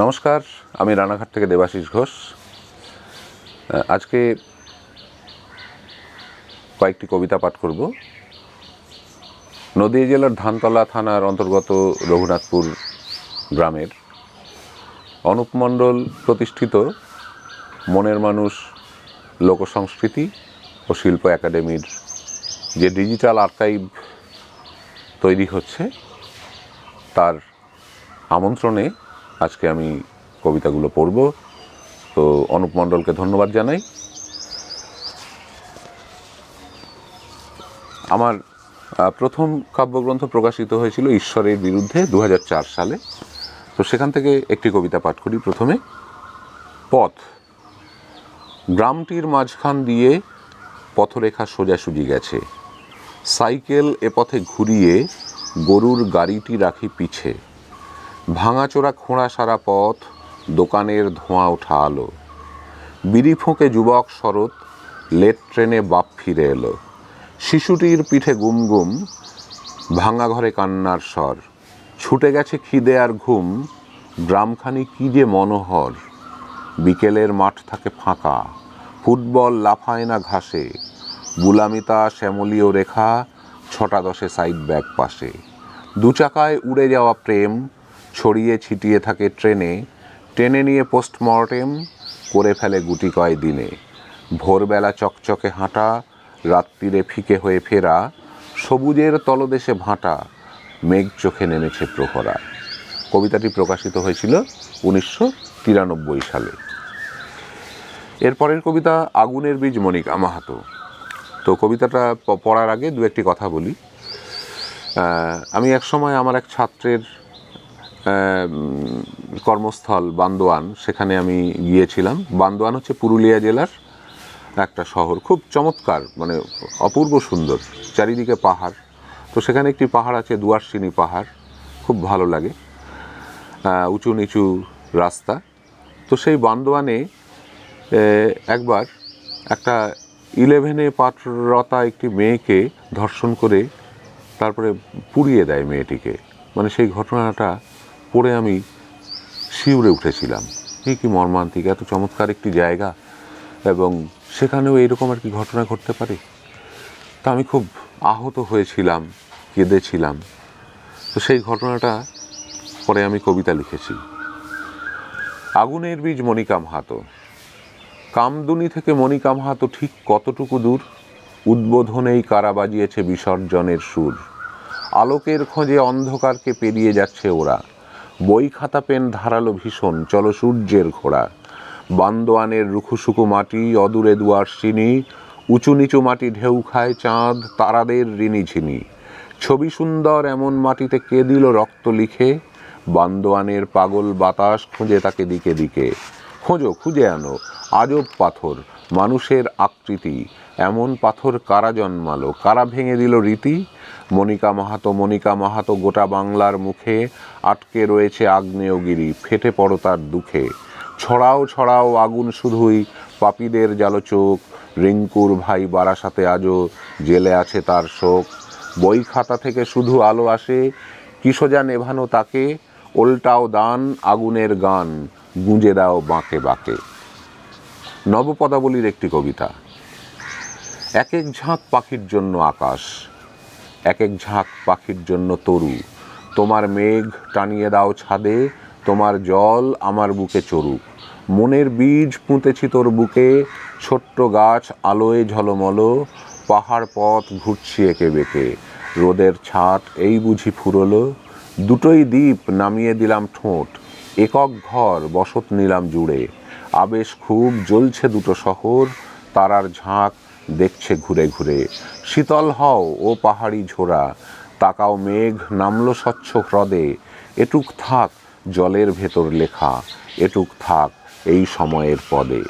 নমস্কার, আমি রানাঘাট থেকে দেবাশিস ঘোষ। আজকে কয়েকটি কবিতা পাঠ করব। নদীয়া জেলার ধানতলা থানার অন্তর্গত রঘুনাথপুর গ্রামের অনুপ মণ্ডল প্রতিষ্ঠিত মনের মানুষ লোকসংস্কৃতি ও শিল্প একাডেমির যে ডিজিটাল আর্কাইভ তৈরি হচ্ছে তার আমন্ত্রণে আজকে আমি কবিতাগুলো পড়ব। তো অনুপ মণ্ডলকে ধন্যবাদ জানাই। আমার প্রথম কাব্যগ্রন্থ প্রকাশিত হয়েছিল ঈশ্বরের বিরুদ্ধে 2004 সালে। তো সেখান থেকে একটি কবিতা পাঠ করি। প্রথমে পথ। গ্রামটির মাঝখান দিয়ে পথরেখা সোজাসুজি গেছে। সাইকেল এ পথে ঘুরিয়ে গরুর গাড়িটি রাখি পিছে। ভাঙাচোরা খোঁড়া সারা পথ, দোকানের ধোঁয়া ওঠা আলো। বিড়ি ফোঁকে যুবক শরৎ, লেট ট্রেনে বাপ ফিরে এলো। শিশুটির পিঠে গুমগুম, ভাঙা ঘরে কান্নার স্বর। ছুটে গেছে খিদে আর ঘুম, গ্রামখানি কি যে মনোহর। বিকেলের মাঠ থাকে ফাঁকা, ফুটবল লাফায় না ঘাসে। বুলামিতা শ্যামলীয় রেখা, 6টা-10 সাইড ব্যাগ পাশে। দু চাকায় উড়ে যাওয়া প্রেম, ছড়িয়ে ছিটিয়ে থাকে ট্রেনে। টেনে নিয়ে পোস্টমর্টেম করে ফেলে গুটি কয় দিনে। ভোরবেলা চকচকে হাঁটা, রাত্রিরে ফিকে হয়ে ফেরা। সবুজের তলদেশে ভাঁটা, মেঘ চোখে নেমেছে প্রহরা। কবিতাটি প্রকাশিত হয়েছিল 1993 সালে। এরপরের কবিতা আগুনের বীজ মনিকা মাহাতো। তো কবিতাটা পড়ার আগে দু একটি কথা বলি। আমি একসময় আমার এক ছাত্রের কর্মস্থল বান্দোয়ান, সেখানে আমি গিয়েছিলাম। বান্দোয়ান হচ্ছে পুরুলিয়া জেলার একটা শহর, খুব চমৎকার, মানে অপূর্ব সুন্দর, চারিদিকে পাহাড়। তো সেখানে একটি পাহাড় আছে, দুয়ারসিনী পাহাড়, খুব ভালো লাগে, উঁচু নিচু রাস্তা। তো সেই বান্দোয়ানে একবার একটা 11-এ পাঠরতা একটি মেয়েকে ধর্ষণ করে তারপরে পুড়িয়ে দেয় মেয়েটিকে। মানে সেই ঘটনাটা পড়ে আমি শিউরে উঠেছিলাম। কি মর্মান্তিক, এত চমৎকার একটি জায়গা এবং সেখানেও এইরকম আর কি ঘটনা ঘটতে পারে। তা আমি খুব আহত হয়েছিলাম, কেঁদেছিলাম। তো সেই ঘটনাটা পরে আমি কবিতা লিখেছি। আগুনের বীজ মনিকা মাহাতো। কামদুনি থেকে মনিকা মাহাতো ঠিক কতটুকু দূর? উদ্বোধনেই কারা বাজিয়েছে বিসর্জনের সুর। আলোকের খোঁজে অন্ধকারকে পেরিয়ে যাচ্ছে ওরা। বই খাতা পেন ধারালো ভীষণ, চলো সূর্যের ঘোড়া। বান্দোয়ানের রুখুসুকু মাটি, অদূরে দুয়ারসিনী। উঁচু নিচু মাটি ঢেউ খায় চাঁদ, তারাদের ঋণিঝিনি। ছবি সুন্দর এমন মাটিতে কে দিল রক্ত লিখে? বান্দোয়ানের পাগল বাতাস খুঁজে তাকে দিকে দিকে। খোঁজো, খুঁজে আনো আজব পাথর, মানুষের আকৃতি। এমন পাথর কারা জন্মালো, কারা ভেঙে দিল রীতি? মনিকা মাহাতো গোটা বাংলার মুখে। আটকে রয়েছে আগ্নেয়গিরি, ফেটে পড়ো তার দুঃখে। ছড়াও আগুন শুধুই, পাপীদের জালো চোখ। রিঙ্কুর ভাই বারাসাতে আজও জেলে আছে তার শোক। বই খাতা থেকে শুধু আলো আসে, কি সোজা নেভানো তাকে? ওল্টাও দান আগুনের গান, গুঁজে দাও বাঁকে বাঁকে। নবপদাবলীর একটি কবিতা। এক এক ঝাঁক পাখির জন্য আকাশ, এক এক ঝাঁক পাখির জন্য তরু। তোমার মেঘ টানিয়ে দাও ছাদে, তোমার জল আমার বুকে চড়ুক। মনের বীজ পুঁতেছি তোর বুকে, ছোট্ট গাছ আলোয় ঝলমল। পাহাড় পথ ঘুরছি একে বেঁকে, রোদের ছাট এই বুঝি ফুরলো। দুটোই দ্বীপ নামিয়ে দিলাম ঠোঁট, একক ঘর বসত নিলাম জুড়ে। আবেশ খুব জ্বলছে দুটো শহর, তারার ঝাঁক দেখছে ঘুরে ঘুরে। শীতল হও ও পাহাড়ি ঝোড়া, তাকাও মেঘ নামলো স্বচ্ছ হ্রদে। এটুক থাক জলের ভেতর লেখা, এটুক থাক এই সময়ের পদে।